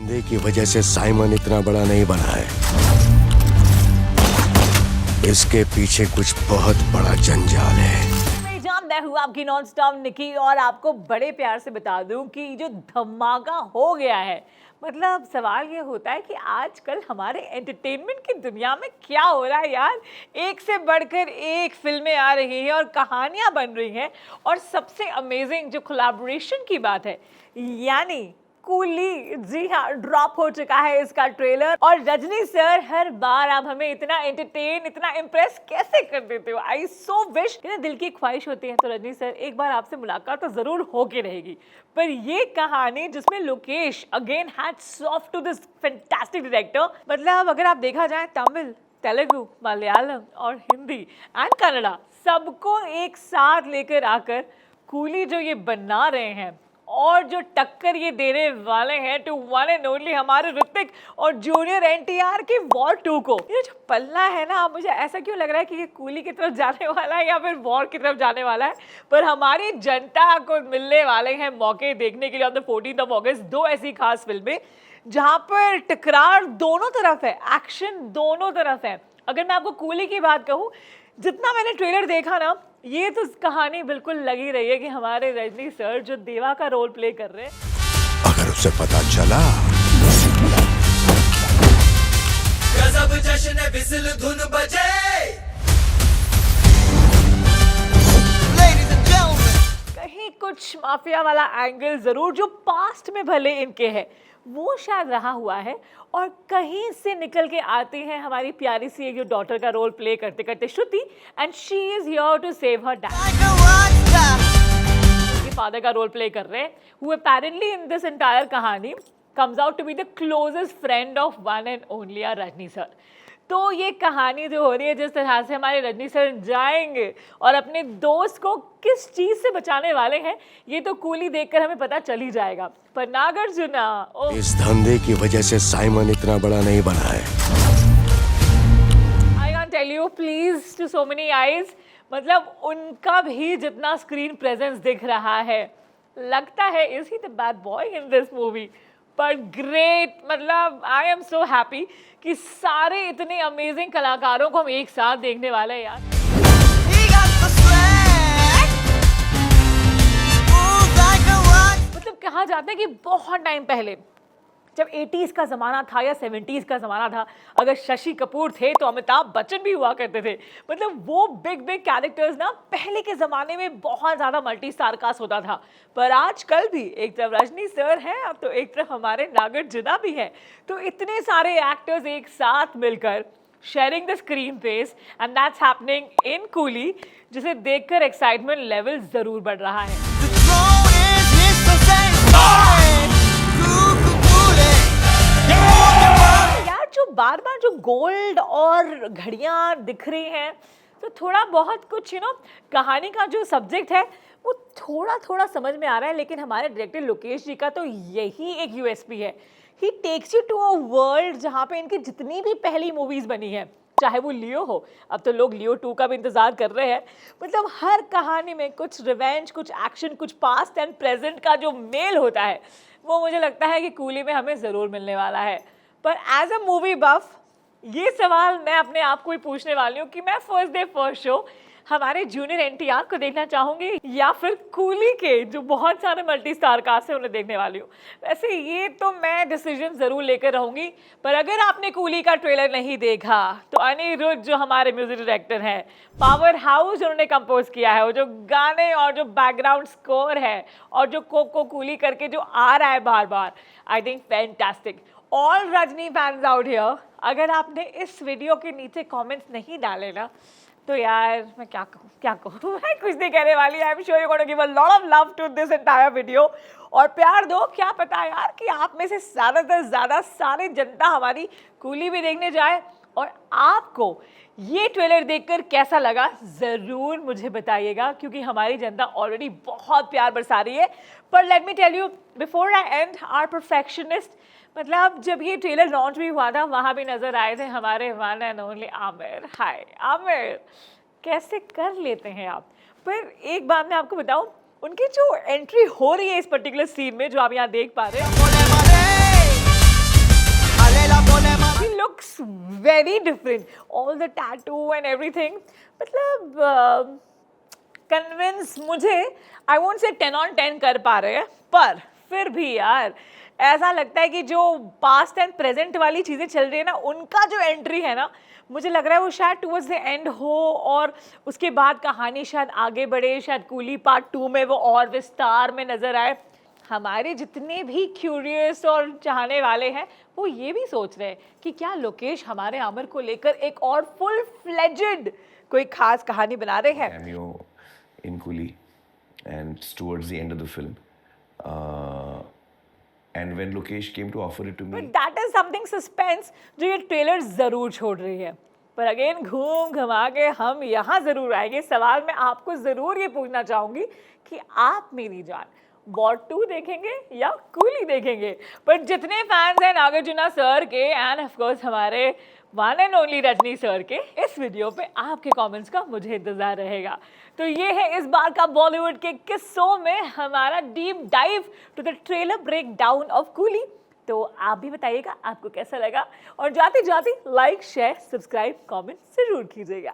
धंधे की वजह से साइमन इतना बड़ा नहीं बना है। इसके पीछे कुछ बहुत बड़ा जंजाल है। मैं हूँ आपकी नॉन स्टॉप निकी और आपको बड़े प्यार से बता दूं कि जो धमाका हो गया है, मतलब सवाल ये होता है कि आजकल हमारे एंटरटेनमेंट की दुनिया में क्या हो रहा है यार। एक से बढ़कर एक फिल्में आ रही हैं और कहानियां बन रही हैं, और सबसे अमेजिंग जो कोलैबोरेशन की बात है, यानी कूली, जी हाँ, ड्रॉप हो चुका है इसका ट्रेलर। और रजनी सर, हर बार आप हमें इतना एंटरटेन, इतना इम्प्रेस कैसे कर देते हो। आई सो विश, दिल की ख्वाहिश होती है तो रजनी सर एक बार आपसे मुलाकात तो जरूर होके रहेगी। पर ये कहानी जिसमें Lokesh again hats off to this fantastic director, मतलब अगर आप देखा जाए तमिल, तेलुगु, मलयालम और हिंदी एंड कन्नड़ा सबको एक साथ लेकर आकर कूली जो ये बना रहे हैं और जो टक्कर ये देने वाले हैं टू वन एंड ओनली हमारे ऋतिक और जूनियर एनटीआर की वॉर 2 को। ये जो पल्ला है ना, मुझे ऐसा क्यों लग रहा है कि ये कूली की तरफ जाने वाला है या फिर वॉर की तरफ जाने वाला है। पर हमारी जनता को मिलने वाले हैं मौके देखने के लिए on the 14th of August दो ऐसी खास फिल्में जहाँ पर टकरार दोनों तरफ है, एक्शन दोनों तरफ है। अगर मैं आपको कूली की बात कहूँ, जितना मैंने ट्रेलर देखा ना, ये तो कहानी बिल्कुल लगी रही है कि हमारे रजनी सर जो देवा का रोल प्ले कर रहे हैं, अगर उसे पता चला गजब जश्न बिजल धुन बजे। कहीं कुछ माफिया वाला एंगल जरूर जो पास्ट में भले इनके है वो शायद रहा हुआ है, और कहीं से निकल के आती है हमारी प्यारी सी एक डॉटर का रोल प्ले करते करते Shruti, and she is here to save her dad. Father का रोल प्ले कर रहे हैं, who apparently in this entire कहानी comes out to be the closest friend of one and only our Rajni sir. तो ये कहानी जो हो रही है, जिस तरह से हमारे रजनी सर जाएंगे और अपने दोस्त को किस चीज से बचाने वाले हैं, ये तो कूली देखकर हमें पता चल ही जाएगा। पर नागार्जुना, इस धंधे की वजह से साइमन इतना बड़ा नहीं बना है। I can't tell you, please to so many eyes, मतलब उनका भी जितना स्क्रीन प्रेजेंस दिख रहा है, लगता है is he the bad boy in this movie. पर ग्रेट, मतलब आई एम सो हैप्पी कि सारे इतने अमेजिंग कलाकारों को हम एक साथ देखने वाले हैं यार। मतलब कहा जाता है कि बहुत टाइम पहले जब 80s का ज़माना था या 70s का ज़माना था, अगर शशि कपूर थे तो अमिताभ बच्चन भी हुआ करते थे। मतलब वो बिग बिग कैरेक्टर्स ना पहले के ज़माने में बहुत ज़्यादा मल्टी स्टार कास्ट होता था। पर आजकल भी एक तरफ रजनी सर हैं, अब तो एक तरफ हमारे नागार्जुना भी हैं। तो इतने सारे एक्टर्स एक साथ मिलकर sharing the screen space, and that's happening in coolie, जिसे देखकर एक्साइटमेंट लेवल ज़रूर बढ़ रहा है। जो बार बार जो गोल्ड और घड़ियां दिख रही हैं, तो थोड़ा बहुत कुछ कहानी का जो सब्जेक्ट है वो थोड़ा थोड़ा समझ में आ रहा है। लेकिन हमारे डायरेक्टर लोकेश जी का तो यही एक यूएसपी है, he takes you to a world जहाँ पे इनकी जितनी भी पहली मूवीज बनी है, चाहे वो लियो हो, अब तो लोग लियो 2 का भी इंतजार कर रहे हैं। मतलब हर कहानी में कुछ रिवेंज, कुछ एक्शन, कुछ पास्ट एंड प्रेजेंट का जो मेल होता है, वो मुझे लगता है कि कूली में हमें ज़रूर मिलने वाला है। पर एज अ मूवी बफ, ये सवाल मैं अपने आप को ही पूछने वाली हूँ कि मैं फर्स्ट डे फर्स्ट शो हमारे जूनियर एनटीआर को देखना चाहूँगी या फिर कूली के जो बहुत सारे मल्टी स्टार कास्ट है उन्हें देखने वाली हूँ। वैसे ये तो मैं डिसीजन ज़रूर लेकर रहूँगी। पर अगर आपने कूली का ट्रेलर नहीं देखा तो अनिरुद्ध जो हमारे म्यूजिक डायरेक्टर हैं, पावर हाउस उन्होंने कंपोज किया है, वो जो गाने और जो बैकग्राउंड स्कोर है और जो कोको कूली करके जो आ रहा है बार बार, I think fantastic. All Rajni fans out here, अगर आपने इस वीडियो के नीचे कमेंट्स नहीं डाले ना, तो यार मैं क्या कहूँ मैं कुछ नहीं कहने वाली। I am sure you gonna give a lot of love to this entire video, और प्यार दो। क्या पता यार कि आप में से ज़्यादा सारी जनता हमारी कूली भी देखने जाए। और आपको ये ट्रेलर देखकर कैसा लगा ज़रूर मुझे बताइएगा, क्योंकि हमारी जनता ऑलरेडी बहुत प्यार बरसा रही है। पर let me tell you before I end, our perfectionist, मतलब जब ये ट्रेलर लॉन्च भी हुआ था वहाँ भी नज़र आए थे हमारे वन एंड ओनली आमिर। हाय आमिर, कैसे कर लेते हैं आप। पर एक बात मैं आपको बताऊँ, उनकी जो एंट्री हो रही है इस पर्टिकुलर सीन में जो आप यहाँ देख पा रहे हैं, very different, all the tattoo and everything. मतलब कन्विंस मुझे आई वोंट से 10 on 10 कर पा रहे हैं, पर फिर भी यार ऐसा लगता है कि जो पास्ट एंड प्रेजेंट वाली चीज़ें चल रही है ना, उनका जो एंट्री है ना, मुझे लग रहा है वो शायद टुवर्ड्स द एंड हो और उसके बाद कहानी शायद आगे बढ़े, शायद कूली पार्ट 2 में वो और विस्तार में नज़र आए. हमारे जितने भी क्यूरियस और चाहने वाले हैं वो ये भी सोच रहे हैं कि क्या लोकेश हमारे आमिर को लेकर एक और फुल फ्लेजेड कोई खास कहानी बना रहे हैं. Cameo in Coolie, and it's towards the end of the film. And when Lokesh came to offer it to me, but that is something suspense जो ये ट्रेलर जरूर छोड़ रही है. पर अगेन घूम घुमा के हम यहाँ जरूर आएंगे. सवाल मैं आपको जरूर ये पूछना चाहूंगी कि आप मेरी जान वॉर 2 देखेंगे या कूली देखेंगे. पर जितने फैंस हैं नागार्जुना सर के एंड ऑफ कोर्स हमारे one and only Rajni sir के, इस वीडियो पे आपके कमेंट्स का मुझे इंतजार रहेगा. तो ये है इस बार का बॉलीवुड के किस्सों में हमारा deep dive to the trailer break down of Coolie. तो आप भी बताइएगा आपको कैसा लगा, और जाते जाते लाइक शेयर सब्सक्राइब कमेंट जरूर कीजिएगा.